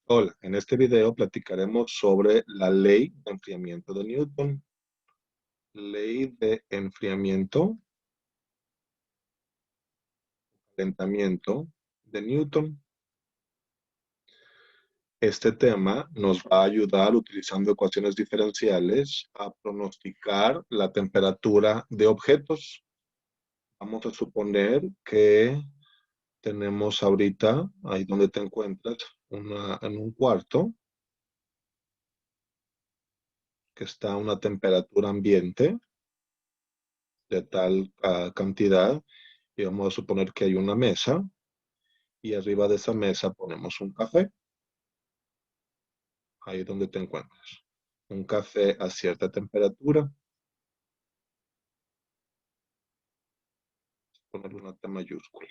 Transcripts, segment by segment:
Hola, en este video platicaremos sobre la ley de enfriamiento de Newton. Ley de enfriamiento, calentamiento de Newton. Este tema nos va a ayudar utilizando ecuaciones diferenciales a pronosticar la temperatura de objetos. Vamos a suponer que tenemos ahorita, ahí donde te encuentras, en un cuarto que está a una temperatura ambiente de tal cantidad, y vamos a suponer que hay una mesa y arriba de esa mesa ponemos un café, ahí donde te encuentras. Un café a cierta temperatura, ponerle una T mayúscula.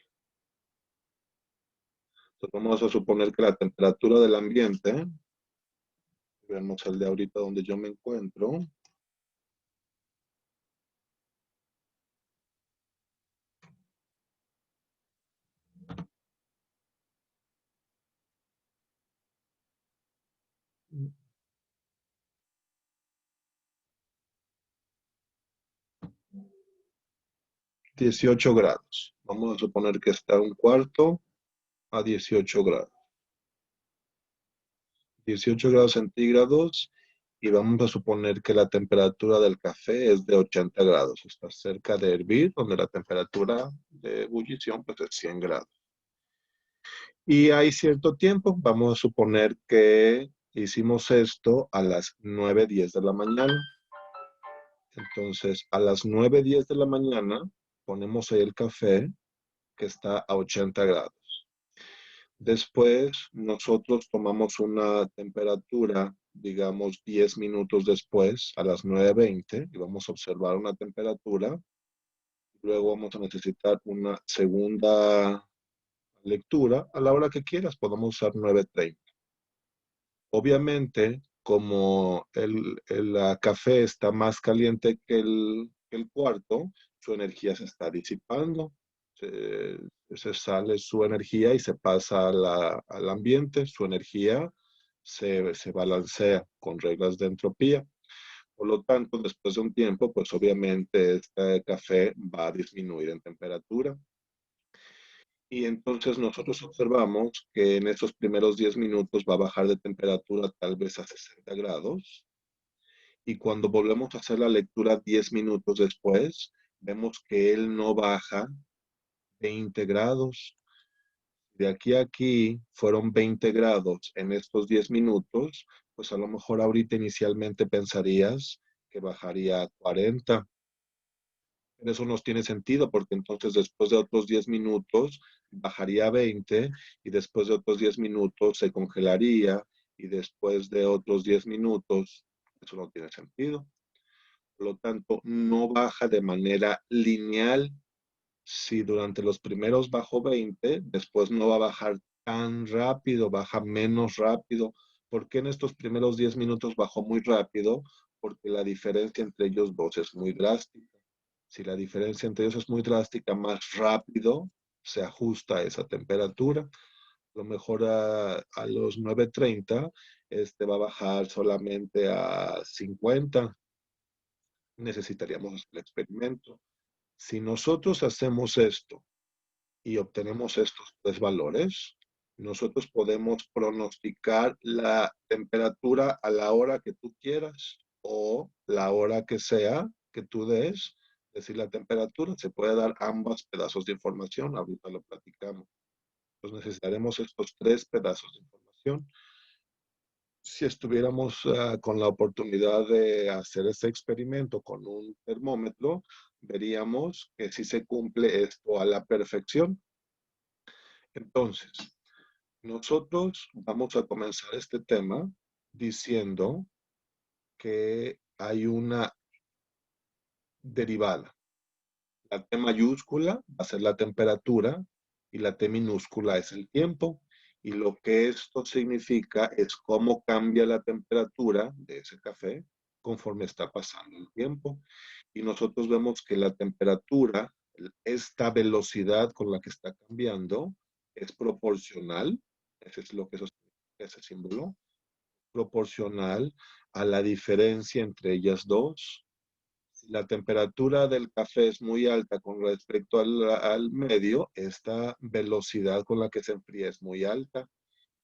Entonces vamos a suponer que la temperatura del ambiente, vemos el de ahorita donde yo me encuentro, 18 grados. Vamos a suponer que está un cuarto a 18 grados. 18 grados centígrados, y vamos a suponer que la temperatura del café es de 80 grados. Está cerca de hervir, donde la temperatura de ebullición pues, es 100 grados. Y hay cierto tiempo, vamos a suponer que hicimos esto a las 9:10 de la mañana. Entonces, a las 9:10 de la mañana ponemos ahí el café que está a 80 grados. Después, nosotros tomamos una temperatura, digamos, 10 minutos después, a las 9:20, y vamos a observar una temperatura. Luego vamos a necesitar una segunda lectura a la hora que quieras. Podemos usar 9:30. Obviamente, como el café está más caliente que el cuarto, su energía se está disipando. Se, se sale su energía y se pasa al ambiente. Su energía se balancea con reglas de entropía. Por lo tanto, después de un tiempo, pues obviamente este café va a disminuir en temperatura. Y entonces nosotros observamos que en esos primeros 10 minutos va a bajar de temperatura tal vez a 60 grados. Y cuando volvemos a hacer la lectura 10 minutos después, vemos que él no baja 20 grados. De aquí a aquí fueron 20 grados en estos 10 minutos, pues a lo mejor ahorita inicialmente pensarías que bajaría a 40. Pero eso no tiene sentido porque entonces después de otros 10 minutos bajaría a 20, y después de otros 10 minutos se congelaría, y después de otros 10 minutos, eso no tiene sentido. Por lo tanto, no baja de manera lineal. Si durante los primeros bajó 20, después no va a bajar tan rápido, baja menos rápido. ¿Por qué en estos primeros 10 minutos bajó muy rápido? Porque la diferencia entre ellos dos es muy drástica. Si la diferencia entre ellos es muy drástica, más rápido se ajusta a esa temperatura. A lo mejor a los 9:30 este va a bajar solamente a 50. Necesitaríamos hacer el experimento. Si nosotros hacemos esto y obtenemos estos tres valores, nosotros podemos pronosticar la temperatura a la hora que tú quieras o la hora que sea que tú des. Es decir, la temperatura, se puede dar ambos pedazos de información, ahorita lo platicamos. Entonces necesitaremos estos tres pedazos de información. Si estuviéramos con la oportunidad de hacer este experimento con un termómetro, veríamos que si se cumple esto a la perfección. Entonces, nosotros vamos a comenzar este tema diciendo que hay una derivada. La T mayúscula va a ser la temperatura y la T minúscula es el tiempo. Y lo que esto significa es cómo cambia la temperatura de ese café conforme está pasando el tiempo. Y nosotros vemos que la temperatura, esta velocidad con la que está cambiando, es proporcional. Eso es lo que eso significa, ese símbolo, proporcional a la diferencia entre ellas dos. Si la temperatura del café es muy alta con respecto al medio, esta velocidad con la que se enfría es muy alta.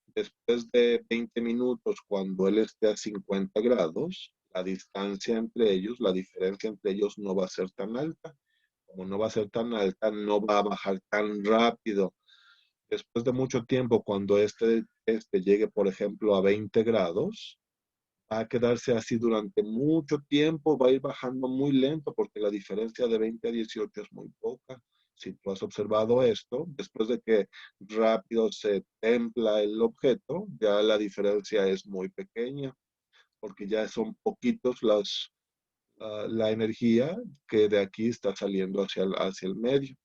Después de 20 minutos, cuando él esté a 50 grados, la distancia entre ellos, la diferencia entre ellos no va a ser tan alta. Como no va a ser tan alta, no va a bajar tan rápido. Después de mucho tiempo, cuando este llegue, por ejemplo, a 20 grados, va a quedarse así durante mucho tiempo, va a ir bajando muy lento porque la diferencia de 20 a 18 es muy poca. Si tú has observado esto, después de que rápido se templa el objeto, ya la diferencia es muy pequeña porque ya son poquitos la energía que de aquí está saliendo hacia el medio.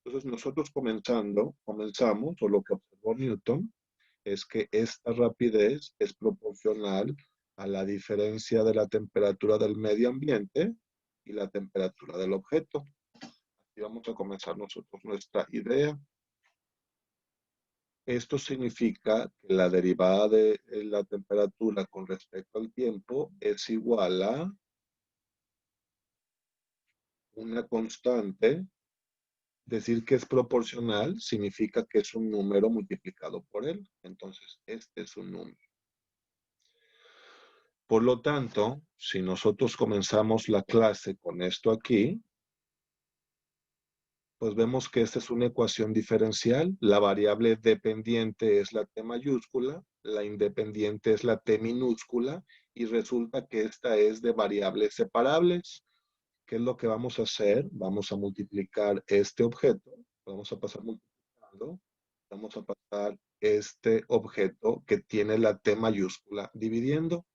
Entonces nosotros comenzamos, o lo que observó Newton, es que esta rapidez es proporcional a la diferencia de la temperatura del medio ambiente y la temperatura del objeto. Y vamos a comenzar nosotros nuestra idea. Esto significa que la derivada de la temperatura con respecto al tiempo es igual a una constante. Decir que es proporcional significa que es un número multiplicado por él. Entonces, este es un número. Por lo tanto, si nosotros comenzamos la clase con esto aquí, pues vemos que esta es una ecuación diferencial. La variable dependiente es la T mayúscula, la independiente es la T minúscula, y resulta que esta es de variables separables. ¿Qué es lo que vamos a hacer? Vamos a multiplicar este objeto, vamos a pasar multiplicando, vamos a pasar este objeto que tiene la T mayúscula dividiendo.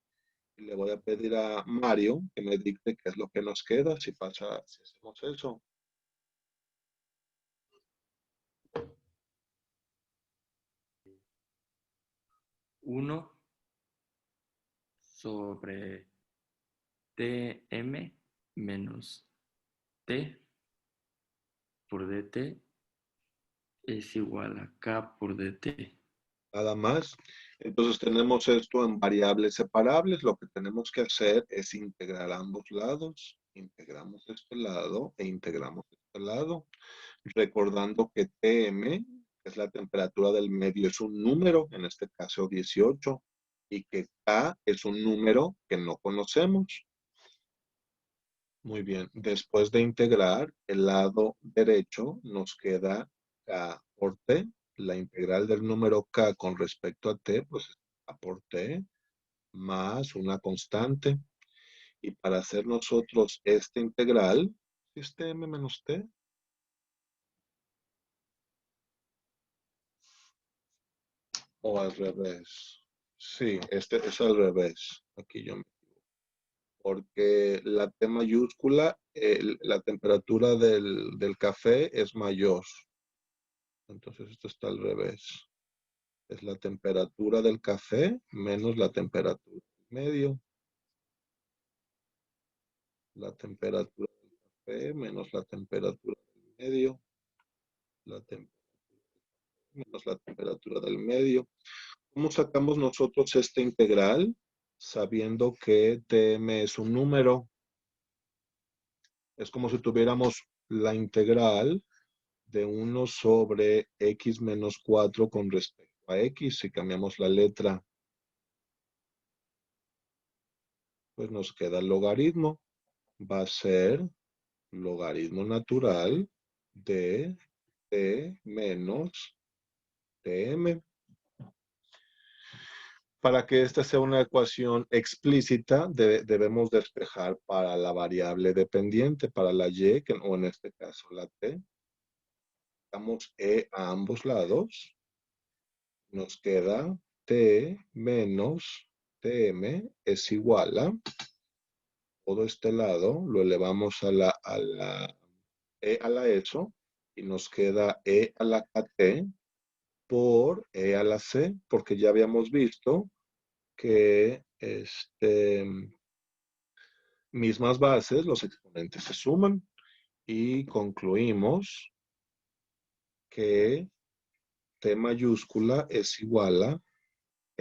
Y le voy a pedir a Mario que me dicte qué es lo que nos queda si hacemos eso. Uno sobre Tm menos T por dt es igual a K por dt. Nada más. Entonces tenemos esto en variables separables. Lo que tenemos que hacer es integrar ambos lados. Integramos este lado e integramos este lado. Recordando que Tm, que es la temperatura del medio, es un número, en este caso 18, y que K es un número que no conocemos. Muy bien, después de integrar el lado derecho, nos queda K por T. La integral del número K con respecto a T, pues es K por T, más una constante. Y para hacer nosotros esta integral, ¿es M menos T? O al revés. Sí, este es al revés. Aquí yo me equivoco. Porque la T mayúscula, la temperatura del café es mayor. Entonces esto está al revés. Es la temperatura del café menos la temperatura del medio. La temperatura del café menos la temperatura del medio. La temperatura menos la temperatura del medio. ¿Cómo sacamos nosotros esta integral? Sabiendo que Tm es un número. Es como si tuviéramos la integral de 1 sobre x menos 4 con respecto a x. Si cambiamos la letra, pues nos queda el logaritmo. Va a ser logaritmo natural de t menos tm. Para que esta sea una ecuación explícita, debemos despejar para la variable dependiente, para la y, o en este caso la t. Damos e a ambos lados. Nos queda t menos tm es igual a todo este lado, lo elevamos a la e a la eso y nos queda e a la kt por e a la c, porque ya habíamos visto que mismas bases, los exponentes se suman y concluimos que t mayúscula es igual a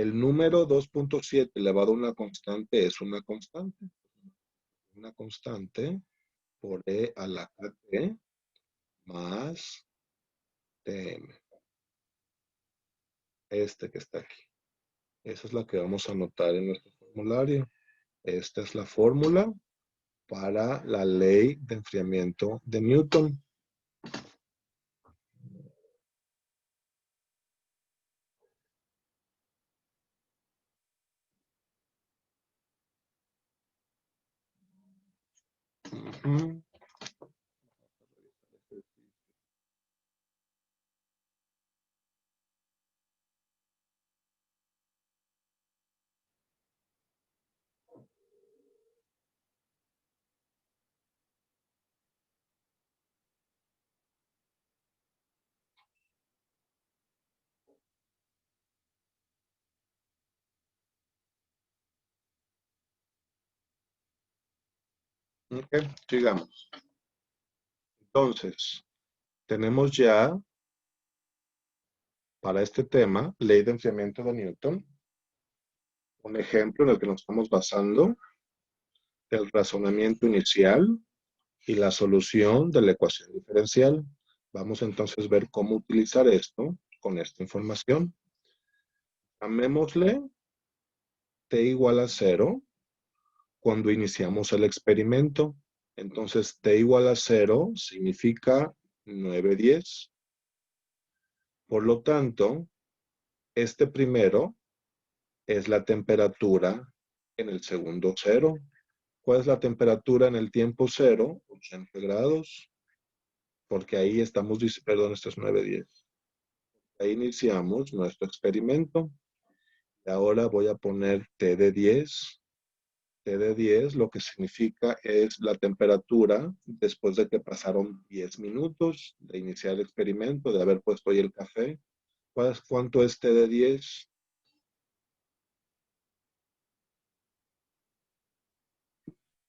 El número 2.7 elevado a una constante es una constante. Una constante por e a la kt más tm. Este que está aquí. Esa es la que vamos a anotar en nuestro formulario. Esta es la fórmula para la ley de enfriamiento de Newton. Ujú. Ok, sigamos. Entonces, tenemos ya para este tema, ley de enfriamiento de Newton, un ejemplo en el que nos estamos basando, el razonamiento inicial y la solución de la ecuación diferencial. Vamos entonces a ver cómo utilizar esto con esta información. Llamémosle t igual a 0 cuando iniciamos el experimento. Entonces, t igual a 0 significa 9/10. Por lo tanto, este primero es la temperatura en el segundo cero. ¿Cuál es la temperatura en el tiempo cero? 80 grados. Porque ahí estamos, perdón, esto es 9/10. Ahí iniciamos nuestro experimento. Y ahora voy a poner T de 10. T de 10 lo que significa es la temperatura después de que pasaron 10 minutos de iniciar el experimento, de haber puesto ahí el café. ¿Cuánto es T de 10?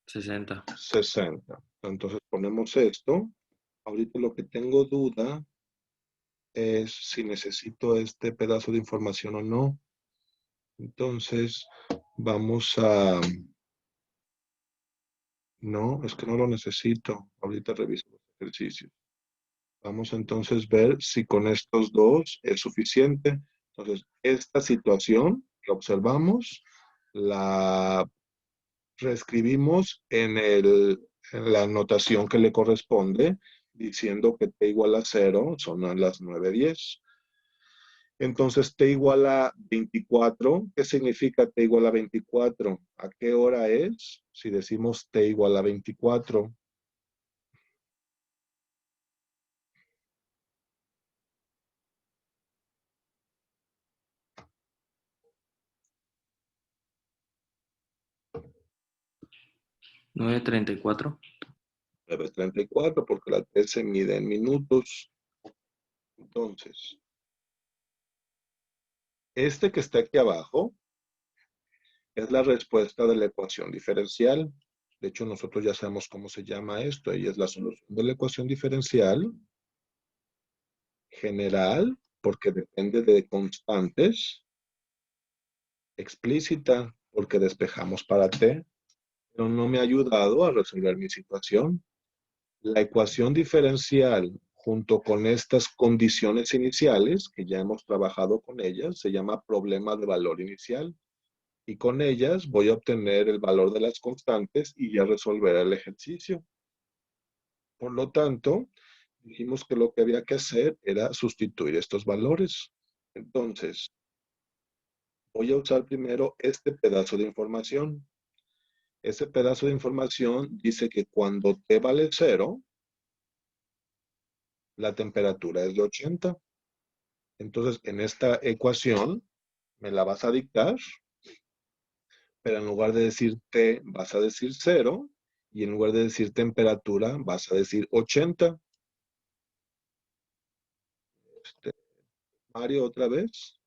60. 60. Entonces ponemos esto. Ahorita lo que tengo duda es si necesito este pedazo de información o no. Entonces vamos a... No, es que no lo necesito. Ahorita reviso los ejercicios. Vamos entonces a ver si con estos dos es suficiente. Entonces, esta situación que observamos, la reescribimos en la notación que le corresponde, diciendo que t igual a 0 son a las 9:10. Entonces, t igual a 24, ¿qué significa t igual a 24? ¿A qué hora es? Si decimos t igual a 24. Nueve treinta y cuatro. 9:34, porque la t se mide en minutos. Entonces, este que está aquí abajo es la respuesta de la ecuación diferencial. De hecho, nosotros ya sabemos cómo se llama esto, y es la solución de la ecuación diferencial general, porque depende de constantes, explícita, porque despejamos para t, pero no me ha ayudado a resolver mi situación. La ecuación diferencial, junto con estas condiciones iniciales, que ya hemos trabajado con ellas, se llama problema de valor inicial. Y con ellas voy a obtener el valor de las constantes y ya resolver el ejercicio. Por lo tanto, dijimos que lo que había que hacer era sustituir estos valores. Entonces, voy a usar primero este pedazo de información. Ese pedazo de información dice que cuando t vale 0, la temperatura es de 80. Entonces, en esta ecuación me la vas a dictar, pero en lugar de decir t vas a decir 0 y en lugar de decir temperatura vas a decir 80. Mario, otra vez.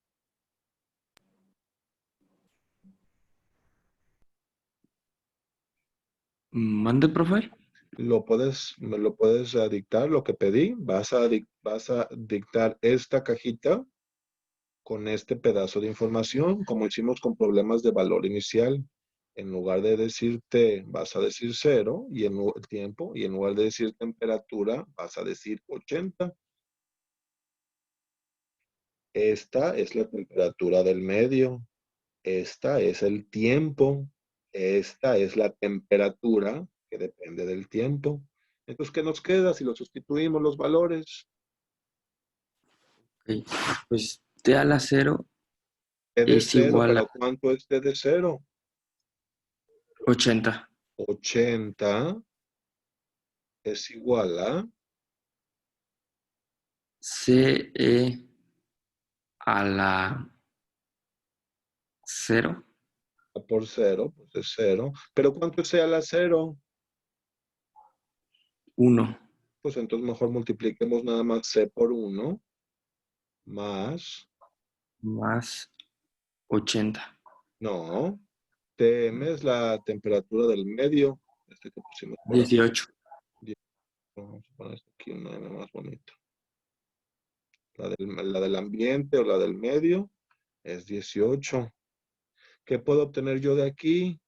¿Mande, profe? Me lo puedes dictar lo que pedí. Vas a dictar esta cajita con este pedazo de información, como hicimos con problemas de valor inicial. En lugar de decir T, vas a decir 0 y en el tiempo, y en lugar de decir temperatura, vas a decir 80. Esta es la temperatura del medio. Esta es el tiempo. Esta es la temperatura que depende del tiempo. Entonces, ¿qué nos queda si lo sustituimos los valores? Ok. Pues T a la 0 T de es 0, igual a pero ¿cuánto es T de 0? 80. 80 es igual a, CE a la 0, por 0, pues es 0. Pero ¿cuánto es C a la 0? 1 Pues entonces mejor multipliquemos nada más C por 1 más, más 80. no, Tm es la temperatura del medio, este que pusimos por acá. 18. Vamos a poner aquí una M más bonita. La del ambiente o la del medio es 18. ¿Qué puedo obtener yo de aquí?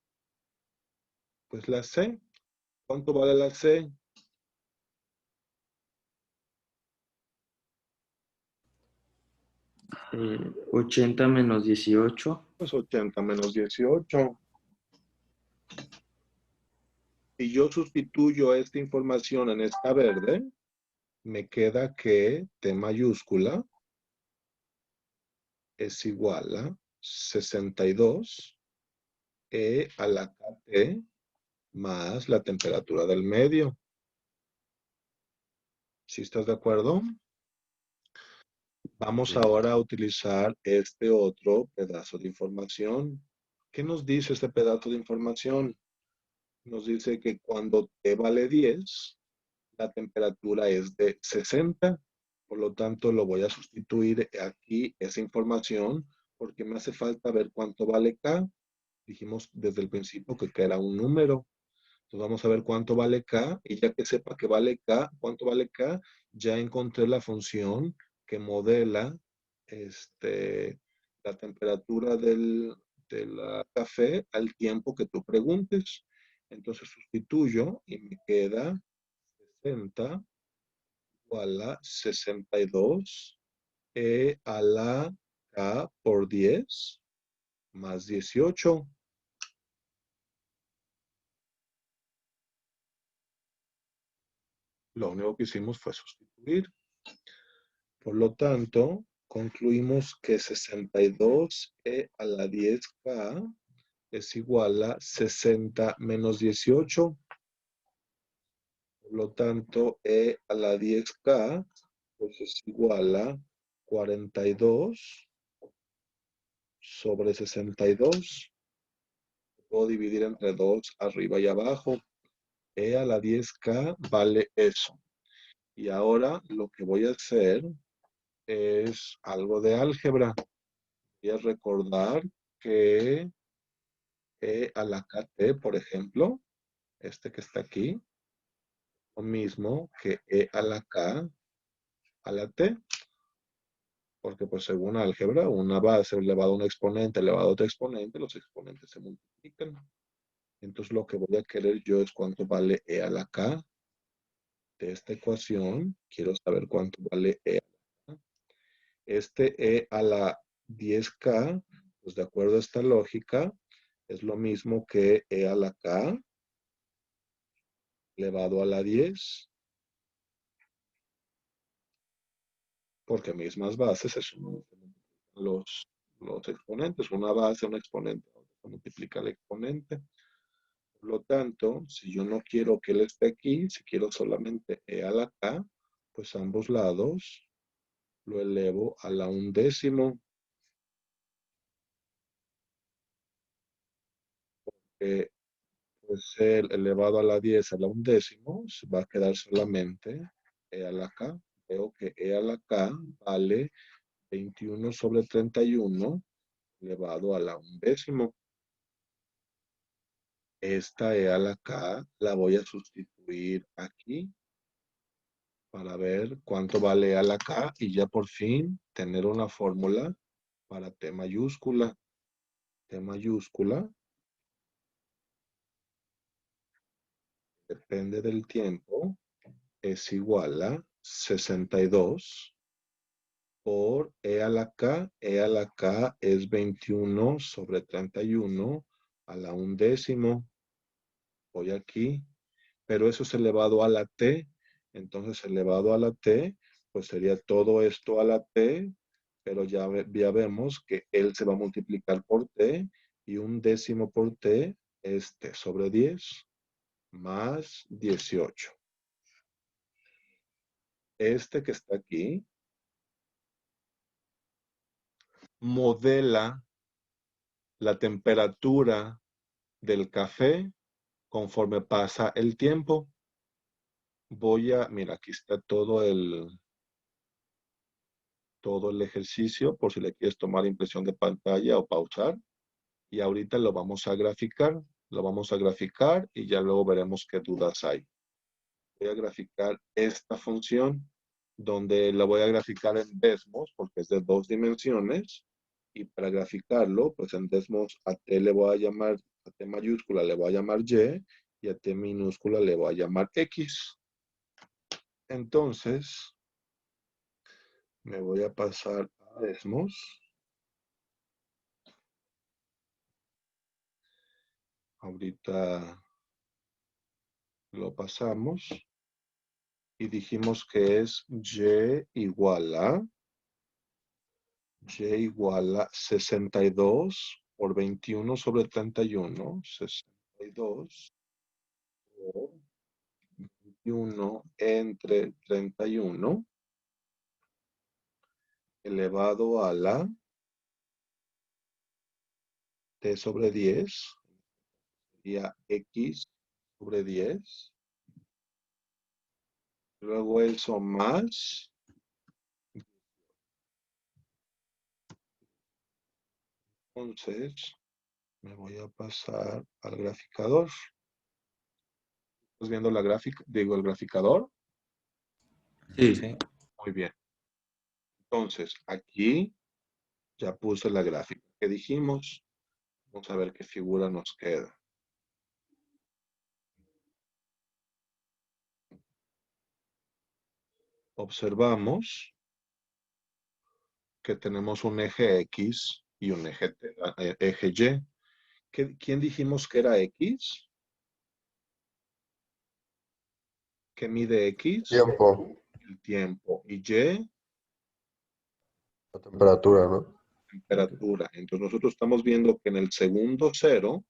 Pues la C. ¿Cuánto vale la C? 80 menos 18. Pues 80 menos 18. Si yo sustituyo esta información en esta verde, me queda que T mayúscula es igual a 62 E a la KT más la temperatura del medio. ¿Sí estás de acuerdo? Vamos ahora a utilizar este otro pedazo de información. ¿Qué nos dice este pedazo de información? Nos dice que cuando T vale 10, la temperatura es de 60. Por lo tanto, lo voy a sustituir aquí, esa información, porque me hace falta ver cuánto vale K. Dijimos desde el principio que K era un número. Entonces vamos a ver cuánto vale K, y ya que sepa que vale K, cuánto vale K, ya encontré la función que modela la temperatura de la café al tiempo que tú preguntes. Entonces sustituyo y me queda 60 igual a 62 E a la K por 10 más 18. Lo único que hicimos fue sustituir. Por lo tanto, concluimos que 62 E a la 10K es igual a 60 menos 18. Por lo tanto, E a la 10K pues es igual a 42 sobre 62. Puedo dividir entre 2 arriba y abajo. E a la 10K vale eso. Y ahora lo que voy a hacer es algo de álgebra. Voy a recordar que E a la KT, por ejemplo, este que está aquí, lo mismo que E a la K a la T, porque pues según álgebra, una base elevado a un exponente elevado a otro exponente, los exponentes se multiplican. Entonces lo que voy a querer yo es cuánto vale E a la K de esta ecuación. Quiero saber cuánto vale E a la K. Este E a la 10K, pues de acuerdo a esta lógica, es lo mismo que E a la K elevado a la 10, porque mismas bases se suman los, los exponentes. Una base, un exponente, se multiplica el exponente. Por lo tanto, si yo no quiero que él esté aquí, si quiero solamente E a la K, pues ambos lados lo elevo a la undécimo. Eh, pues el elevado a la 10 a la undécimo se va a quedar solamente E a la K. Veo que E a la K vale 21 sobre 31 elevado a la undécimo. Esta E a la K la voy a sustituir aquí para ver cuánto vale E a la K y ya por fin tener una fórmula para T mayúscula. T mayúscula depende del tiempo, es igual a 62 por E a la K. E a la K es 21 sobre 31 a la undécimo. Voy aquí, pero eso es elevado a la T. Entonces, elevado a la T, pues sería todo esto a la T, pero ya vemos que él se va a multiplicar por T y un décimo por T es T sobre 10 más 18. Este que está aquí modela la temperatura del café conforme pasa el tiempo. Mira, aquí está todo el ejercicio por si le quieres tomar impresión de pantalla o pausar. Y ahorita lo vamos a graficar. Lo vamos a graficar y ya luego veremos qué dudas hay. Voy a graficar esta función donde la voy a graficar en desmos porque es de 2 dimensiones. Y para graficarlo, pues en desmos a T le voy a llamar, a T mayúscula le voy a llamar Y y a T minúscula le voy a llamar X. Entonces, me voy a pasar a desmos. Ahorita lo pasamos y dijimos que es y igual a 62 por 21 sobre 31. 62 por 21 entre 31 elevado a la t sobre 10, sería x sobre 10. Luego eso más, entonces me voy a pasar al graficador. ¿Estás viendo la gráfica? Digo, el graficador. Sí. Muy bien. Entonces, aquí ya puse la gráfica que dijimos. Vamos a ver qué figura nos queda. Observamos que tenemos un eje X y un eje Y. ¿Quién dijimos que era X? ¿Qué mide X? Tiempo, El tiempo. Y Y, la temperatura, ¿no? temperatura. Entonces nosotros estamos viendo que en el segundo cero,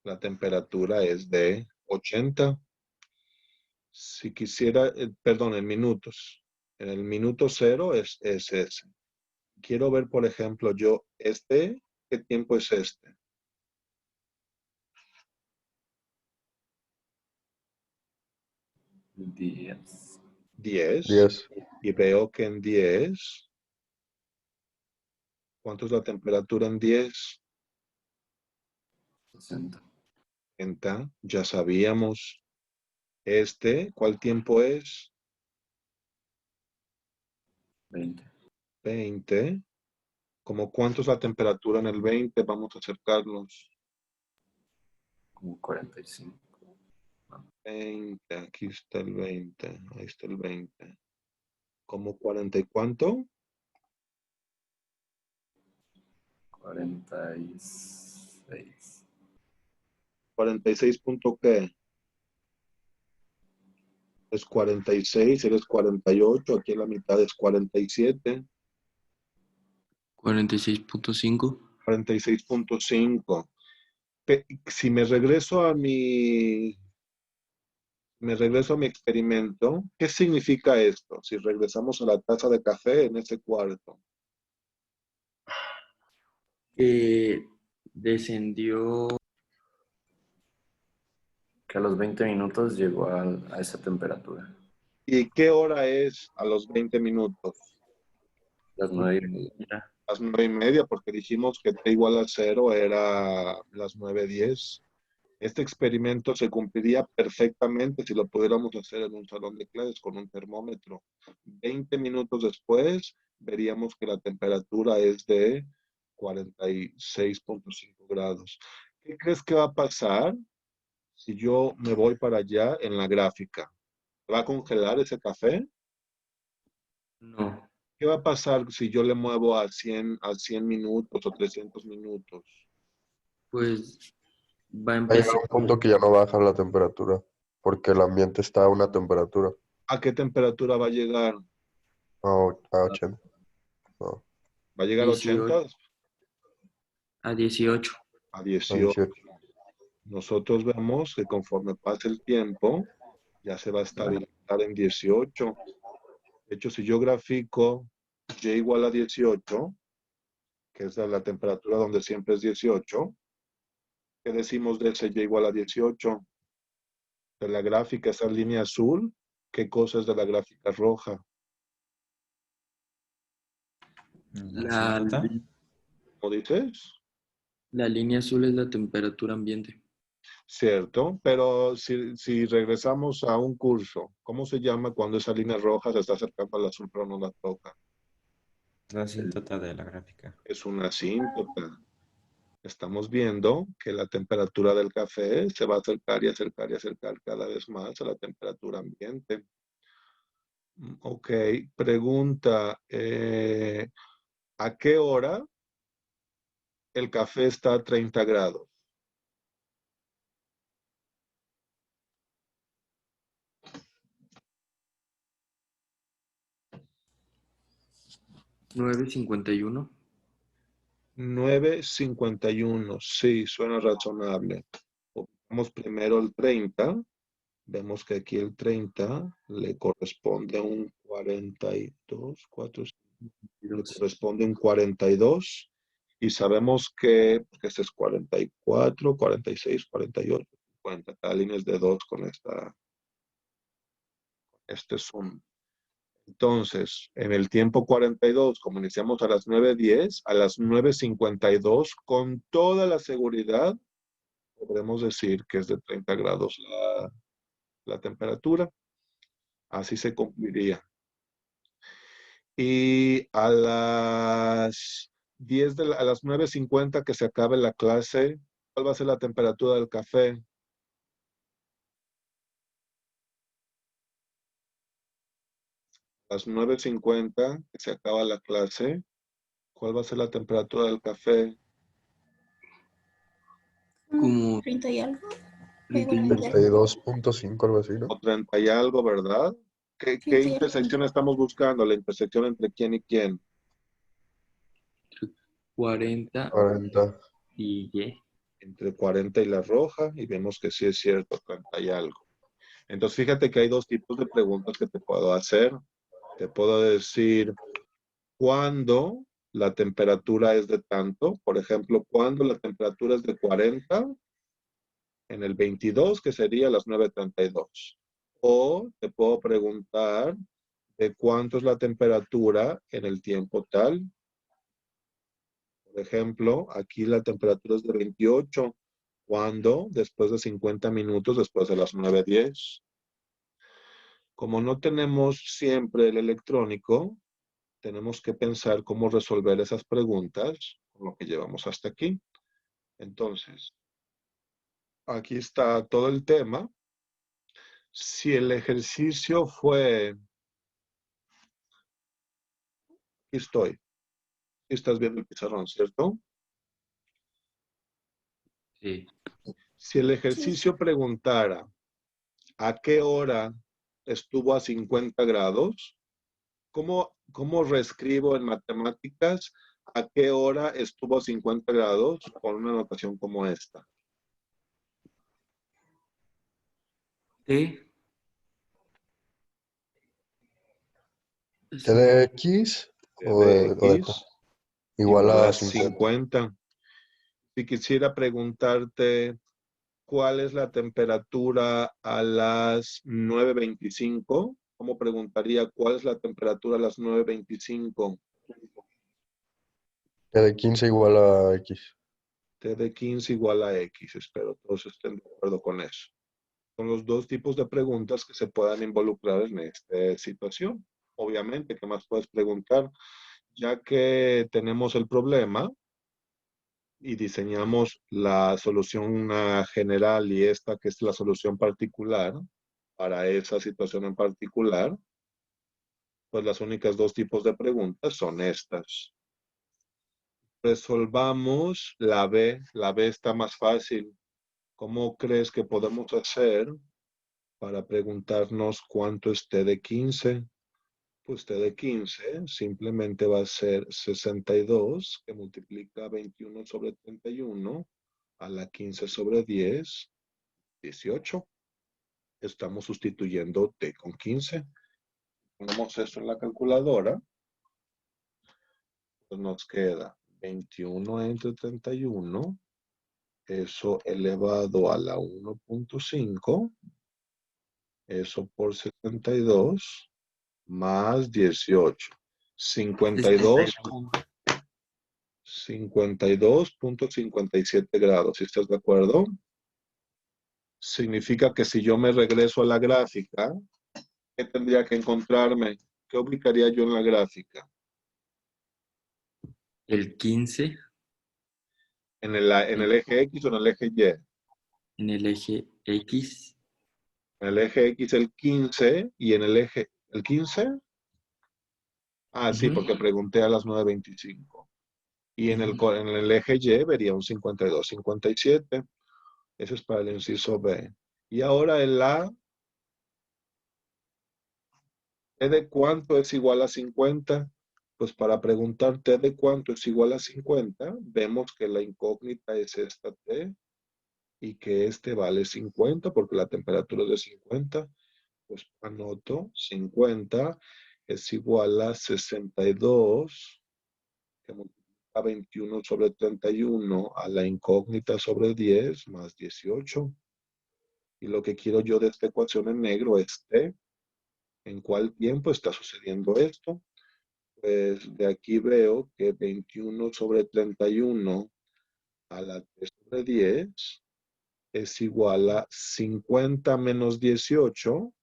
la temperatura es de 80. Si quisiera, perdón, en minutos. En el minuto cero es ese. Quiero ver, por ejemplo, ¿qué tiempo es este? 10. 10. 10, Y veo que en 10, ¿cuánto es la temperatura en 10? 60. 60. Ya sabíamos. ¿Cuál tiempo es? 20. 20. ¿Cómo cuánto es la temperatura en el 20? Vamos a acercarnos. Como 45. 20. Aquí está el 20. Ahí está el 20. ¿Cómo 40 y cuánto? 46. 46 punto qué. Es 46, eres 48, aquí en la mitad es 47. 46.5. 46.5. Si me regreso a mi experimento, ¿qué significa esto? Si regresamos a la taza de café en ese cuarto. Descendió. Que a los 20 minutos llegó a esa temperatura. ¿Y qué hora es a los 20 minutos? Las 9:30. Las 9:30, porque dijimos que t igual a 0 era las 9:10. Este experimento se cumpliría perfectamente si lo pudiéramos hacer en un salón de clases con un termómetro. 20 minutos después veríamos que la temperatura es de 46.5 grados. ¿Qué crees que va a pasar si yo me voy para allá en la gráfica? ¿Va a congelar ese café? No, ¿Qué va a pasar si yo le muevo a 100 minutos o 300 minutos? pues va a Va a llegar empezar. un punto que ya no baja la temperatura, porque el ambiente está a una temperatura, ¿A qué temperatura va a llegar? a 80. No, ¿Va a llegar a 80? 18 a 18. A a 18. 18. Nosotros vemos que conforme pasa el tiempo, ya se va a estabilizar en 18. De hecho, si yo grafico Y igual a 18, que es la temperatura donde siempre es 18, ¿qué decimos de ese Y igual a 18? De la gráfica, esa línea azul, ¿qué cosa es de la gráfica roja? La La, asíntota. ¿Cómo dices? la línea azul es la temperatura ambiente. Cierto, pero si regresamos a un curso, ¿cómo se llama cuando esa línea roja se está acercando al azul pero no la toca? La asíntota de la gráfica. Es una asíntota. Estamos viendo que la temperatura del café se va a acercar y acercar y acercar cada vez más a la temperatura ambiente. Ok, pregunta, ¿a qué hora el café está a 30 grados? Nueve cincuenta y uno. 9:51, sí, suena razonable. Vamos primero el 30. Vemos que aquí el 30 le corresponde a un 42, 4, le corresponde un 42 y sabemos que este es 44, 46, 48, 50. Cada línea es de 2 con este zoom. Entonces, en el tiempo 42, como iniciamos a las 9:10, a las 9:52, con toda la seguridad, podremos decir que es de 30 grados la temperatura. Así se cumpliría. Y a las 9:50 que se acabe la clase, ¿cuál va a ser la temperatura del café? A las 9:50 que se acaba la clase, ¿cuál va a ser la temperatura del café? Como 30 y algo. 32. 32.5, algo así, ¿no? O 30 y algo, ¿verdad? ¿Qué 30 y algo. intersección estamos buscando? ¿La intersección entre quién y quién? 40 40. y Y. Entre 40 y la roja, y vemos que sí es cierto, 30 y algo. Entonces, fíjate que hay dos tipos de preguntas que te puedo hacer. Te puedo decir, ¿cuándo la temperatura es de tanto? Por ejemplo, ¿cuándo la temperatura es de 40? En el 22, que sería las 9:32. O te puedo preguntar de cuánto es la temperatura en el tiempo tal. Por ejemplo, aquí la temperatura es de 28. ¿Cuándo? Después de 50 minutos, después de las 9:10. Como no tenemos siempre el electrónico, tenemos que pensar cómo resolver esas preguntas con lo que llevamos hasta aquí. Entonces, aquí está todo el tema. Si el ejercicio fue, aquí estoy, aquí estás viendo el pizarrón, ¿cierto? Sí. Si el ejercicio preguntara a qué hora estuvo a 50 grados, ¿cómo reescribo en matemáticas a qué hora estuvo a 50 grados con una notación como esta? T. ¿T de X o De de T? X Igual igual a a 50. 50. Si quisiera preguntarte cuál es la temperatura a las 9:25, ¿cómo preguntaría cuál es la temperatura a las 9:25? T de 15 igual a X. T de 15 igual a X. Espero todos estén de acuerdo con eso. Son los dos tipos de preguntas que se puedan involucrar en esta situación. Obviamente, ¿qué más puedes preguntar? ya que tenemos el problema y diseñamos la solución general y esta que es la solución particular para esa situación en particular, pues las únicas dos tipos de preguntas son estas. Resolvamos la B. La B está más fácil. ¿Cómo crees que podemos hacer para preguntarnos cuánto es T de 15? Pues T de 15 simplemente va a ser 62 que multiplica 21 sobre 31 a la 15 sobre 10, 18. Estamos sustituyendo T con 15. Ponemos eso en la calculadora. Pues nos queda 21 entre 31. Eso elevado a la 1.5. Eso por 62 más 18. 52.57 grados. ¿Sí estás de acuerdo? Significa que si yo me regreso a la gráfica, ¿qué tendría que encontrarme? ¿Qué ubicaría yo en la gráfica? El 15 ¿En el eje X o en el eje Y? en el eje X. En el eje X el 15 y en el eje... ¿El 15? Ah, sí, porque pregunté a las 9:25. Y en el eje Y vería un 52, 57. Eso es para el inciso B. Y ahora el A, ¿T de cuánto es igual a 50? Pues para preguntar T de cuánto es igual a 50, vemos que la incógnita es esta T y que este vale 50 porque la temperatura es de 50. Pues anoto 50 es igual a 62 que multiplica 21 sobre 31 a la incógnita sobre 10 más 18. Y lo que quiero yo de esta ecuación en negro es T. ¿En cuál tiempo está sucediendo esto? Pues de aquí veo que 21 sobre 31 a la T sobre 10 es igual a 50 menos 18,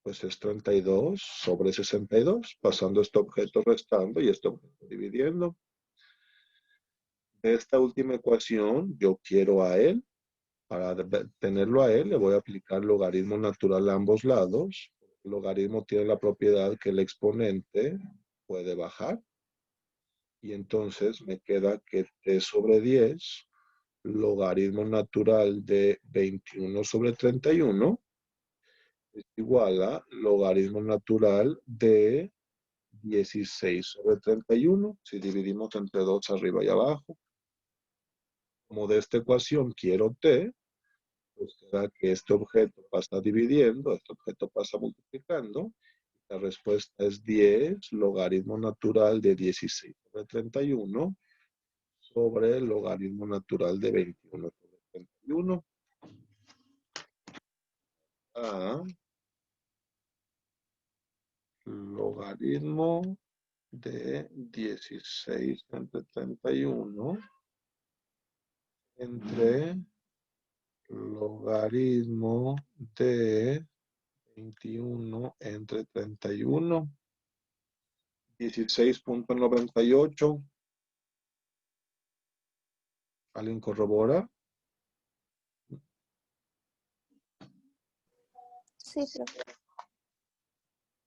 pues es 32 sobre 62, pasando este objeto restando y este objeto dividiendo. De esta última ecuación yo quiero a él. Para tenerlo a él, le voy a aplicar logaritmo natural a ambos lados. El logaritmo tiene la propiedad que el exponente puede bajar. Y entonces me queda que T sobre 10, logaritmo natural de 21 sobre 31, es igual a logaritmo natural de 16 sobre 31, si dividimos entre 2 arriba y abajo. Como de esta ecuación quiero T, pues queda que este objeto pasa dividiendo, este objeto pasa multiplicando. La respuesta es 10 logaritmo natural de 16 sobre 31 sobre el logaritmo natural de 21 sobre 31. A logaritmo de 16 entre 31 entre logaritmo de 21 entre 31. 16.98. ¿Alguien corrobora? Sí, profe.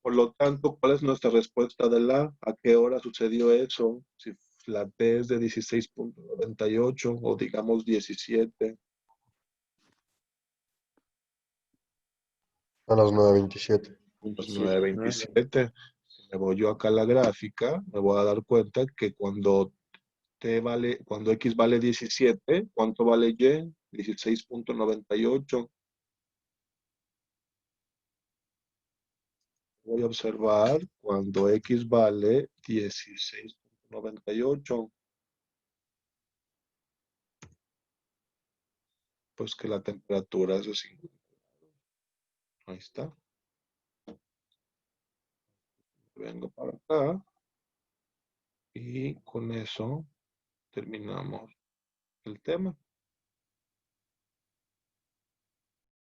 Por lo tanto, ¿cuál es nuestra respuesta de la? ¿A qué hora sucedió eso? Si la T es de 16.98 o digamos 17. A las 9:27. Pues 27. 9:27. Si me voy yo acá a la gráfica, me voy a dar cuenta que cuando cuando X vale 17, ¿cuánto vale Y? 16.98. Voy a observar cuando X vale 16.98, pues que la temperatura es de 50. Ahí está. Vengo para acá y con eso terminamos el tema.